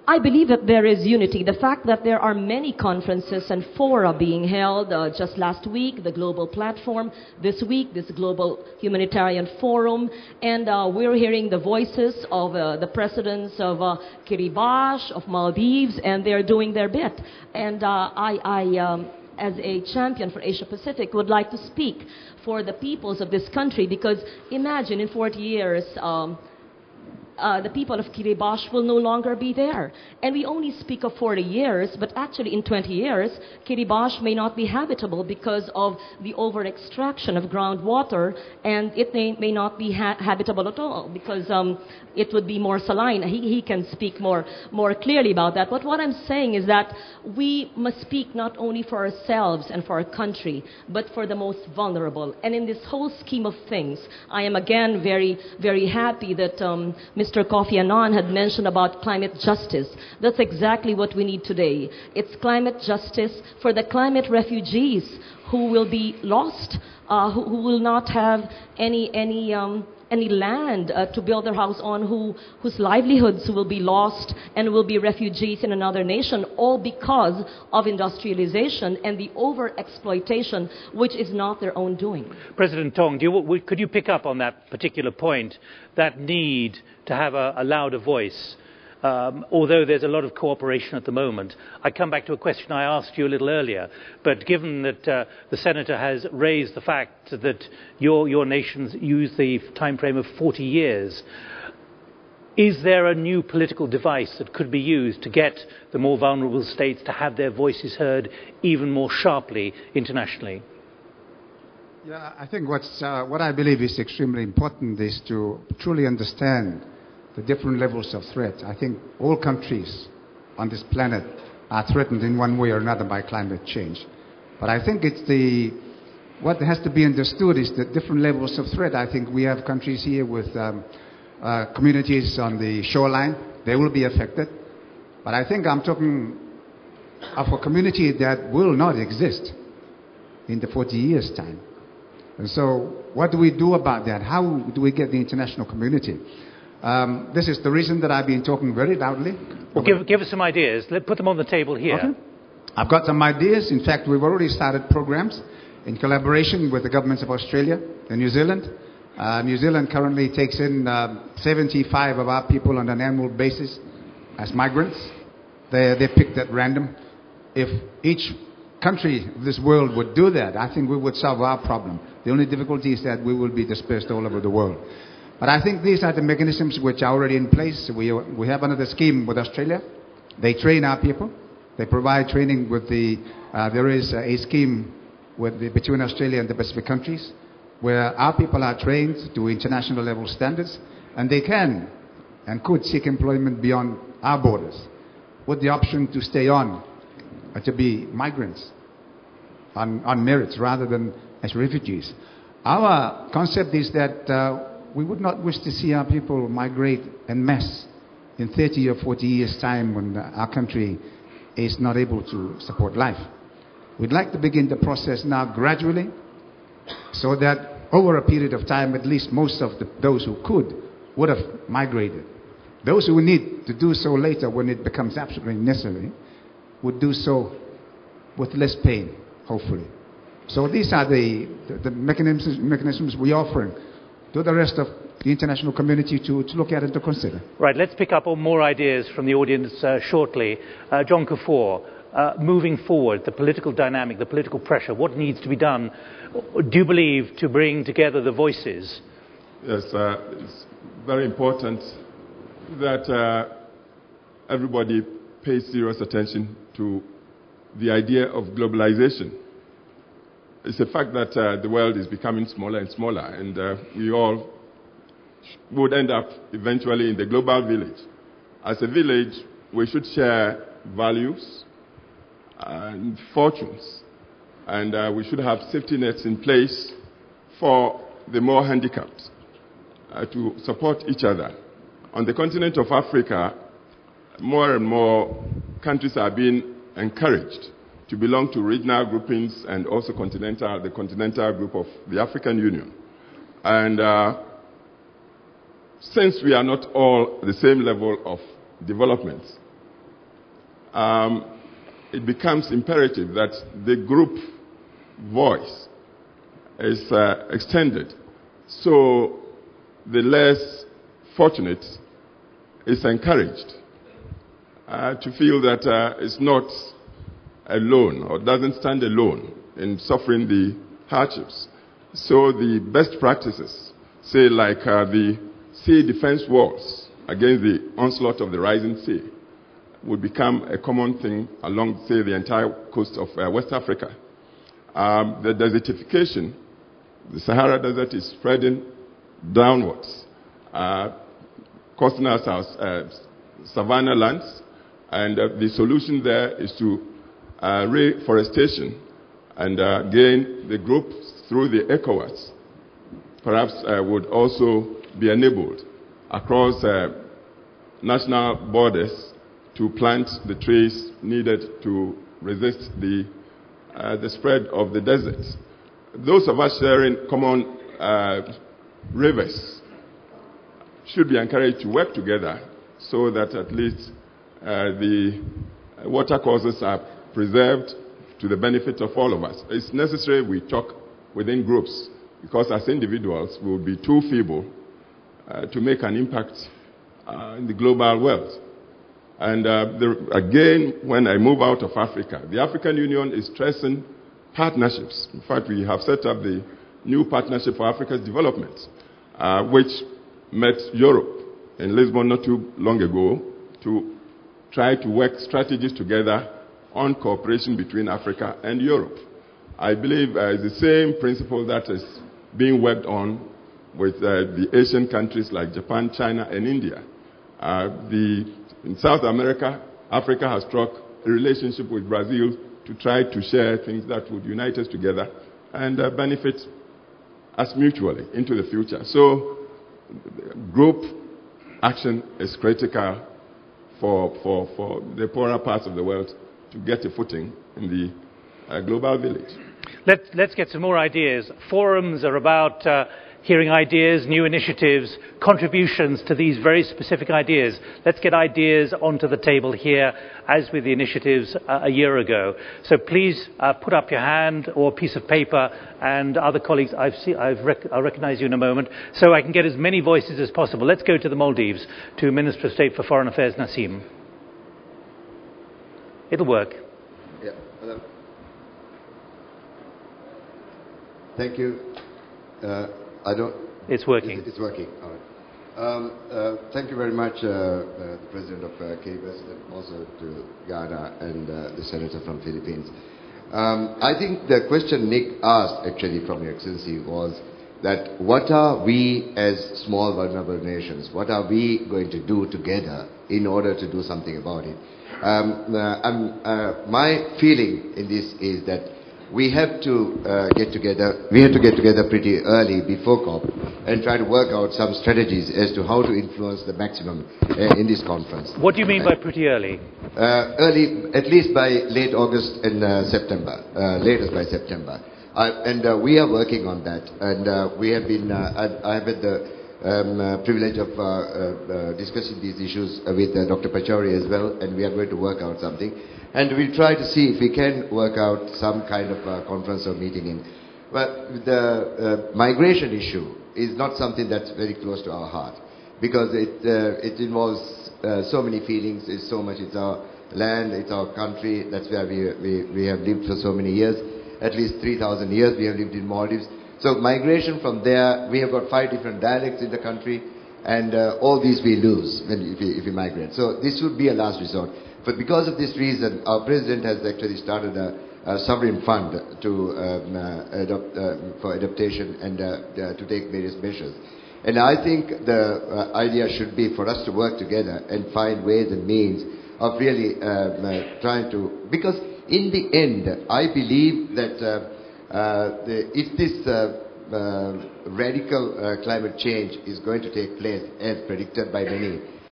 I believe that there is unity. The fact that there are many conferences and fora being held, just last week, the Global Platform, this week, this Global Humanitarian Forum, and we're hearing the voices of the presidents of Kiribati, of Maldives, and they're doing their bit. And I as a champion for Asia Pacific, would like to speak for the peoples of this country, because imagine in 40 years, the people of Kiribati will no longer be there. And we only speak of 40 years, but actually in 20 years, Kiribati may not be habitable because of the over-extraction of groundwater, and it may not be habitable at all because it would be more saline. He can speak more clearly about that. But what I'm saying is that we must speak not only for ourselves and for our country, but for the most vulnerable. And in this whole scheme of things, I am again very, very happy that Mr. Kofi Annan had mentioned about climate justice. That's exactly what we need today. It's climate justice for the climate refugees who will be lost, who will not have any land to build their house on, whose livelihoods will be lost and will be refugees in another nation, all because of industrialization and the over-exploitation, which is not their own doing. President Tong, could you pick up on that particular point, that need to have a louder voice? Although there's a lot of cooperation at the moment. I come back to a question I asked you a little earlier, but given that the Senator has raised the fact that your nations use the time frame of 40 years, is there a new political device that could be used to get the more vulnerable states to have their voices heard even more sharply internationally? Yeah, I think what I believe is extremely important is to truly understand the different levels of threat. I think all countries on this planet are threatened in one way or another by climate change. But I think what has to be understood is the different levels of threat. I think we have countries here with communities on the shoreline. They will be affected. But I think I'm talking of a community that will not exist in the 40 years' time. And so what do we do about that? How do we get the international community? This is the reason that I've been talking very loudly. Well, give us some ideas. Put them on the table here. Okay. I've got some ideas. In fact, we've already started programs in collaboration with the governments of Australia and New Zealand. New Zealand currently takes in 75 of our people on an annual basis as migrants. They're picked at random. If each country of this world would do that, I think we would solve our problem. The only difficulty is that we will be dispersed all over the world. But I think these are the mechanisms which are already in place. We have another scheme with Australia. They train our people. They provide training with there is a scheme between Australia and the Pacific countries where our people are trained to international level standards, and they can and could seek employment beyond our borders with the option to stay on, to be migrants on merits rather than as refugees. Our concept is that we would not wish to see our people migrate en masse in 30 or 40 years' time when our country is not able to support life. We'd like to begin the process now gradually so that over a period of time, at least most of those who could would have migrated. Those who need to do so later when it becomes absolutely necessary would do so with less pain, hopefully. So these are the mechanisms we're offering to the rest of the international community to look at and to consider. Right, let's pick up on more ideas from the audience shortly. John Kufuor, moving forward, the political dynamic, the political pressure, what needs to be done, do you believe, to bring together the voices? Yes, it's very important that everybody pays serious attention to the idea of globalization. It's a fact that the world is becoming smaller and smaller, and we all would end up eventually in the global village. As a village, we should share values and fortunes, and we should have safety nets in place for the more handicapped to support each other. On the continent of Africa, more and more countries are being encouraged to belong to regional groupings and also the continental group of the African Union. And since we are not all the same level of development, it becomes imperative that the group voice is extended, so the less fortunate is encouraged to feel that it's not alone or doesn't stand alone in suffering the hardships. So the best practices, say like the sea defense walls against the onslaught of the rising sea, would become a common thing along, say, the entire coast of West Africa. The desertification, the Sahara Desert is spreading downwards, costing us our savanna lands, and the solution there is to reforestation, and again, the group through the ECOWAS perhaps would also be enabled across national borders to plant the trees needed to resist the spread of the deserts. Those of us sharing common rivers should be encouraged to work together so that at least the water courses are preserved to the benefit of all of us. It's necessary we talk within groups, because as individuals we will be too feeble to make an impact in the global world. And again, when I move out of Africa, the African Union is stressing partnerships. In fact, we have set up the new Partnership for Africa's Development, which met Europe in Lisbon not too long ago to try to work strategies together on cooperation between Africa and Europe. I believe it's the same principle that is being worked on with the Asian countries like Japan, China, and India. In South America, Africa has struck a relationship with Brazil to try to share things that would unite us together and benefit us mutually into the future. So group action is critical for the poorer parts of the world to get a footing in the global village. Let's get some more ideas. Forums are about hearing ideas, new initiatives, contributions to these very specific ideas. Let's get ideas onto the table here, as with the initiatives a year ago. So please put up your hand or a piece of paper, and other colleagues, I'll recognize you in a moment, so I can get as many voices as possible. Let's go to the Maldives, to Minister of State for Foreign Affairs, Nassim. It'll work. Yeah. Hello. Thank you. It's working. It's working. All right. Thank you very much, the President of Kiribati, and also to Legarda and the Senator from Philippines. I think the question Nick asked, actually, from Your Excellency, was that what are we as small vulnerable nations, what are we going to do together in order to do something about it? My feeling in this is that we have to get together. We have to get together pretty early before COP and try to work out some strategies as to how to influence the maximum in this conference. What do you mean by pretty early? Early, at least by late August and September. Latest by September. We are working on that. And we have been. I have had the privilege of discussing these issues with Dr. Pachauri as well, and we are going to work out something. And we'll try to see if we can work out some kind of conference or meeting in. But the migration issue is not something that's very close to our heart, because it involves so many feelings. It's so much. It's our land. It's our country. That's where we have lived for so many years. At least 3,000 years we have lived in Maldives. So migration from there, we have got 5 different dialects in the country, and all these we lose if we migrate. So this would be a last resort. But because of this reason, our President has actually started a sovereign fund for adaptation and to take various measures. And I think the idea should be for us to work together and find ways and means of really trying to... Because in the end, I believe that if this radical climate change is going to take place, as predicted by many,